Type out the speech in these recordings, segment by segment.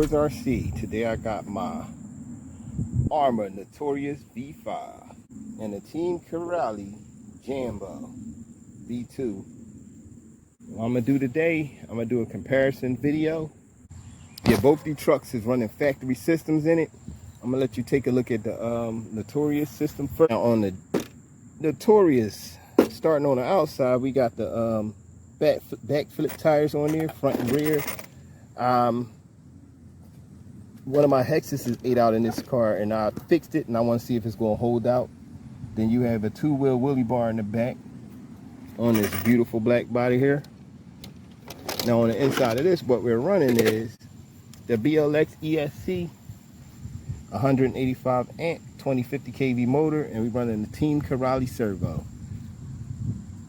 Phillyswords RC. Today I got my Arrma Notorious V5 and the Team Corally Jambo V2. What I'm gonna do today, I'm gonna do a comparison video. Yeah, both these trucks is running factory systems in it. I'm gonna let you take a look at the Notorious system first. Now on the Notorious, starting on the outside, we got the back flip tires on there, front and rear. One of my hexes is ate out in this car, and I fixed it, and I want to see if it's going to hold out. Then you have a two-wheel wheelie bar in the back on this beautiful black body here. Now on the inside of this, what we're running is the BLX ESC 185 amp 2050 kV motor, and we're running the Team Corally Servo.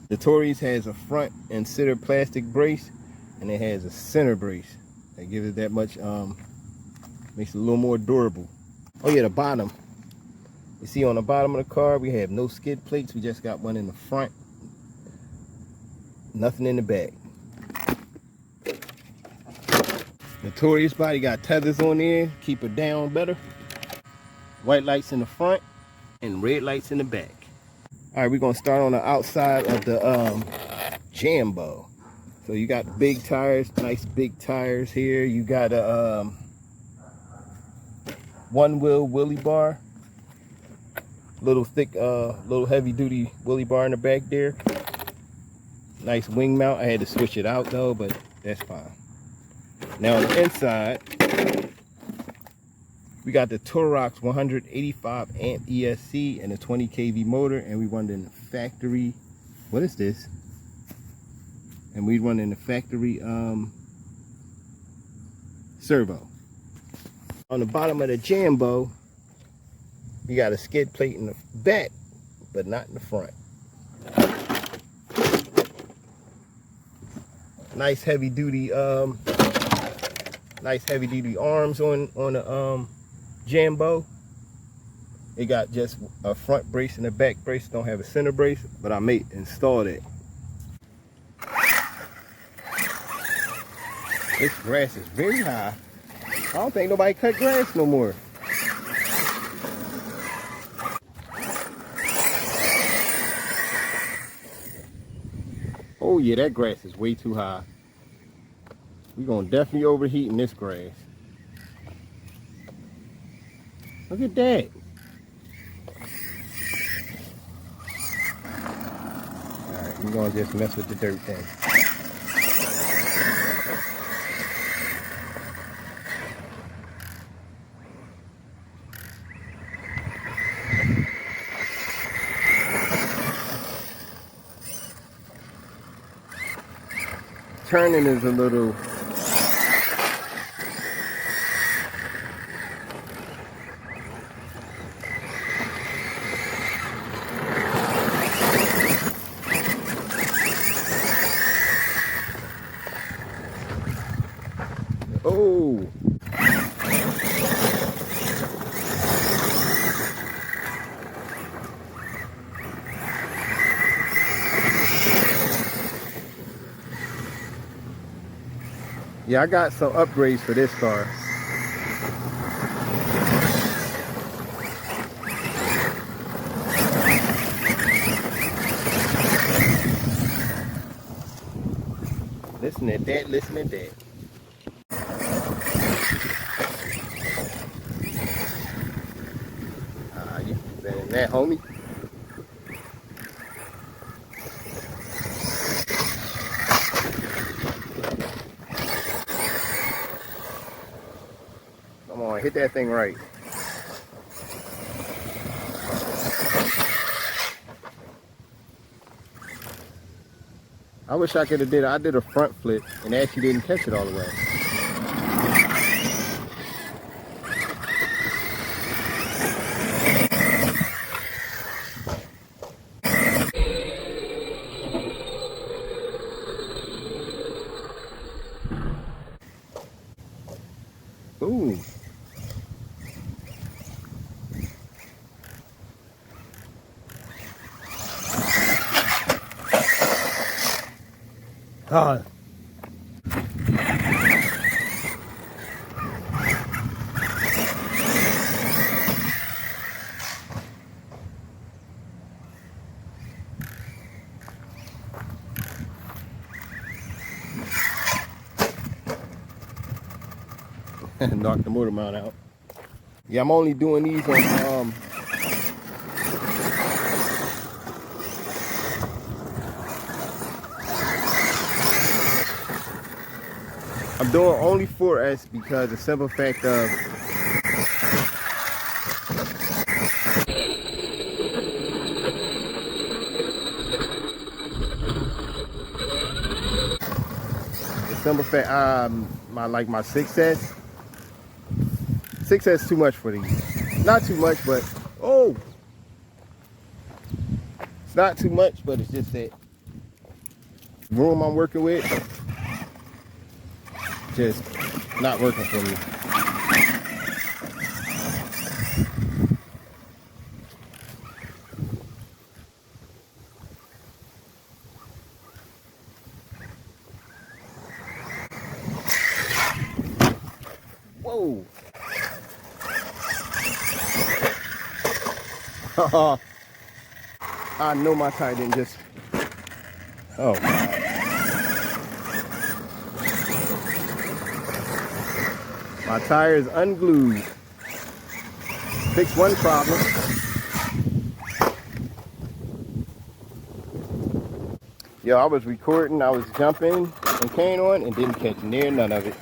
The Notorious has a front and center plastic brace, and it has a center brace that gives it that much makes it a little more durable. Oh yeah, the bottom. You see on the bottom of the car, we have no skid plates. We just got one in the front. Nothing in the back. Notorious body got tethers on there, keep it down better. White lights in the front and red lights in the back. All right, we're gonna start on the outside of the Jambo. So you got big tires, nice big tires here. You got a one wheel wheelie bar, little thick, little heavy duty wheelie bar in the back there. Nice wing mount. I had to switch it out though, but that's fine. Now on the inside, we got the TOROX 185 amp ESC and a 20 kV motor, and we run in the factory. What is this? And we run in the factory Servo. On the bottom of the Jambo, you got a skid plate in the back, but not in the front. Nice heavy duty arms on the Jambo. It got just a front brace and a back brace. Don't have a center brace, but I may install it. This grass is very high. I don't think nobody cut grass no more. Oh yeah, that grass is way too high. We're gonna definitely overheat in this grass. Look at that. Alright, we're gonna just mess with the dirt thing. Turning is a little oh. Yeah, I got some upgrades for this car. Listen at that, listen at that. You better than that, homie. Come on, hit that thing right. I wish I could have I did a front flip and actually didn't catch it all the way. Ooh. God. Knock the motor mount out. Yeah, I'm only doing these on I'm doing only 4S because the simple fact of my 6S. 6S too much for these. Not too much, but it's not too much, but it's just that room I'm working with just not working for me. Whoa. I know my tire didn't just, oh. My tire is unglued. Fix one problem. Yo, I was recording, I was jumping and carrying on and didn't catch near none of it.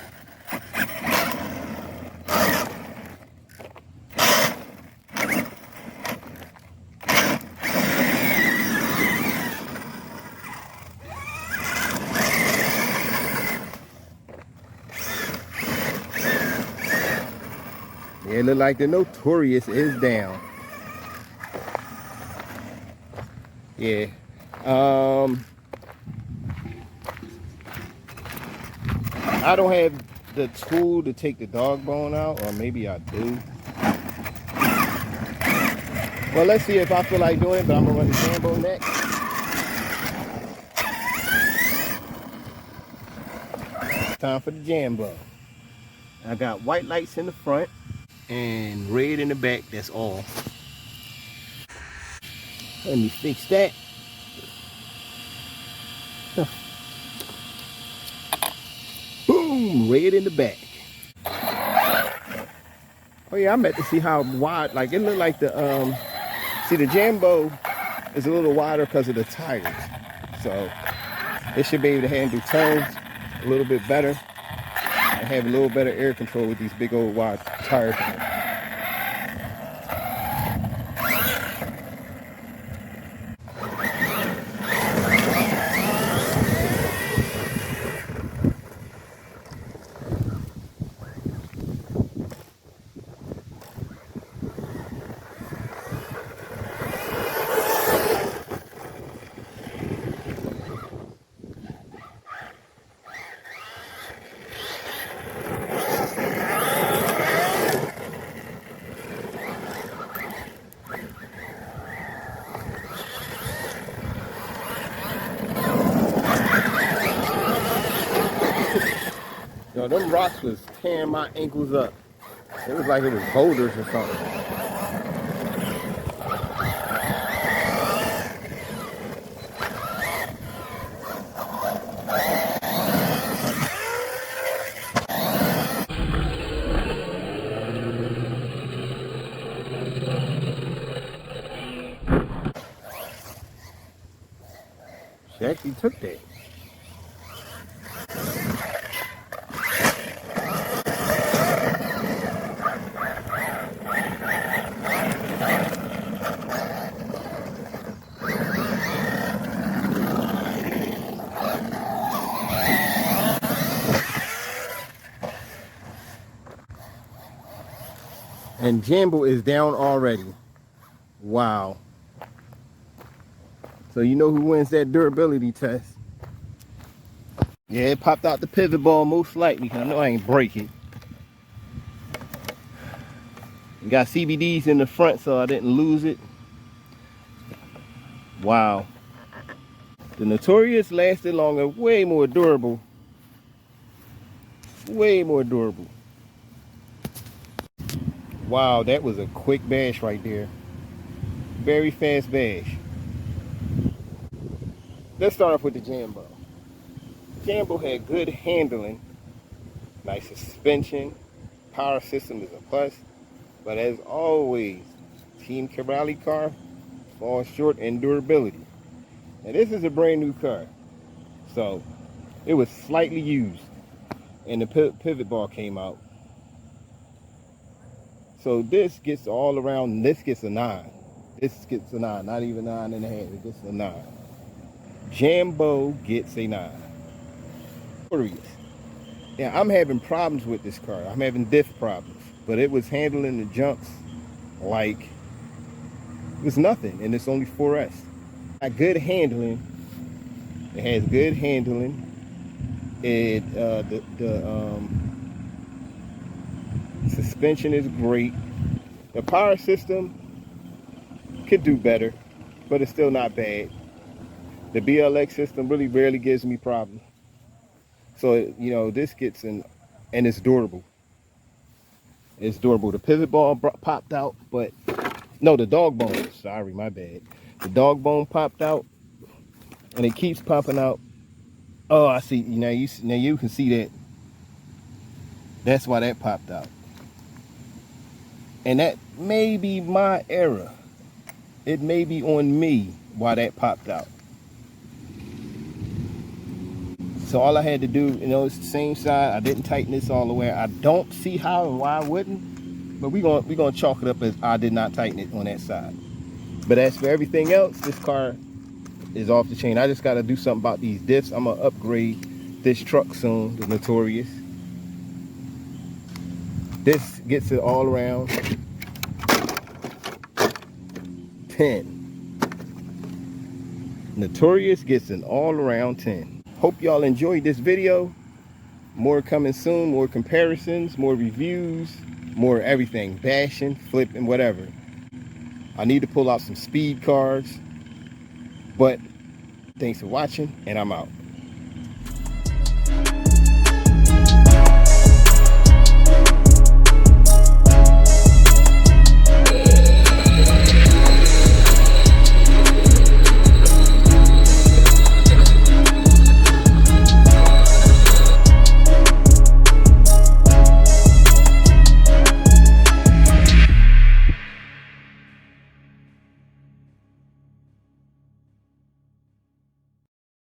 Yeah, it look like the Notorious is down. Yeah. I don't have the tool to take the dog bone out, or maybe I do. Well, let's see if I feel like doing it, but I'm gonna run the Jambo next. Time for the Jambo. I got white lights in the front and red in the back, that's all. Let me fix that. Boom, red in the back. Oh yeah, I'm at to see how wide, like it looked like the, see the Jambo is a little wider because of the tires. So it should be able to handle turns a little bit better and have a little better air control with these big old wide tires. Yo, them rocks was tearing my ankles up. It was like it was boulders or something. She actually took that. And Jambo is down already. Wow. So you know who wins that durability test. Yeah, it popped out the pivot ball most likely. I know I ain't break it. You got CBDs in the front so I didn't lose it. Wow. The Notorious lasted longer, way more durable. Way more durable. Wow, that was a quick bash right there. Very fast bash. Let's start off with the Jambo. Jambo had good handling, nice suspension, power system is a plus, but as always, Team Corally car falls short in durability. And this is a brand new car, so it was slightly used, and the pivot bar came out. So this gets all around, this gets a 9. This gets a 9, not even 9.5, it gets a 9. Jambo gets a 9. Yeah, I'm having problems with this car. I'm having diff problems, but it was handling the jumps like it was nothing, and it's only 4S. Got good handling. It has good handling. It the suspension is great. The power system could do better, but it's still not bad. The BLX system really rarely gives me problems. So, you know, this gets in, and it's durable. It's durable. The pivot bar popped out, but no, the dog bone. Sorry, my bad. The dog bone popped out, and it keeps popping out. Oh, I see. Now you can see that. That's why that popped out. And that may be my error. It may be on me why that popped out. So all I had to do, you know, it's the same side. I didn't tighten this all the way. I don't see how and why I wouldn't, but we're gonna chalk it up as I did not tighten it on that side. But as for everything else, this car is off the chain. I just got to do something about these diffs. I'm gonna upgrade this truck soon, the Notorious. This gets it all around 10. Notorious gets an all around 10. Hope y'all enjoyed this video. More coming soon, more comparisons, more reviews, more everything, bashing, flipping, whatever. I need to pull out some speed cars, but thanks for watching, and I'm out.